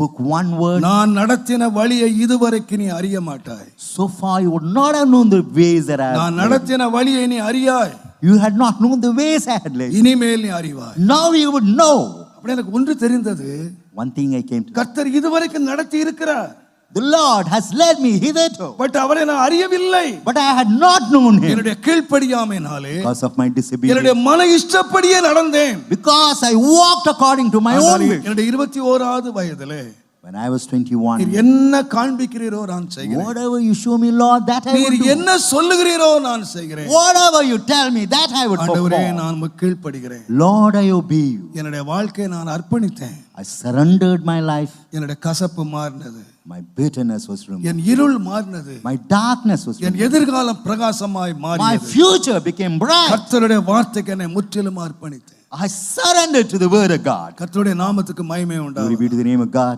spoke one word. நான் நடத்தின வழியை இதுவரைக்கும் நீ அறிய மாட்டாய். So far you would not have known the ways that I have நான் led. நடத்தின வழியை நீ அறியாய். You had not known the ways I had led. இனிமேல் நீ அறிவாய். Now you would know. அப்படி எனக்கு ஒன்று தெரிந்தது. One thing I came to. கர்த்தர் இதுவரைக்கும் நடத்தி இருக்கிறார். The Lord has led me hitherto. But அவரை நான் அறியவில்லை. But I had not known him. என்னுடைய கீழ்ப்படியாமையினாலே, Because of my disobedience. என்னுடைய மன இஷ்டப்படியே நடந்தேன். Because I walked according to my own will. என்னுடைய 21வது வயதிலே When I was 21. நீர் என்ன காண்பிக்கிறீரோ நான் செய்கிறேன். Whatever you show me, Lord, that I would நீர் do. என்ன சொல்லுகிறீரோ நான் செய்கிறேன். Whatever you tell me, that I would ஆண்டவரே perform. நான் உமக்கு கீழ்ப்படிகிறேன். Lord, I obey you. என்னுடைய வாழ்க்கையை நான் அர்ப்பணித்தேன். I surrendered my life. என்னுடைய கசப்பு மாறினது. My bitterness was removed. என் இருள் மாறினது. My darkness was N removed. எதிர்காலம் பிரகாசமாய் My மாறியது. future became bright. கர்த்தருடைய வார்த்தைக்கு என்னை முற்றிலும் அர்ப்பணித்தேன். I surrendered to the word of God. கர்த்தருடைய நாமத்துக்கு மகிமை Glory உண்டாவதாக. be to the name of God.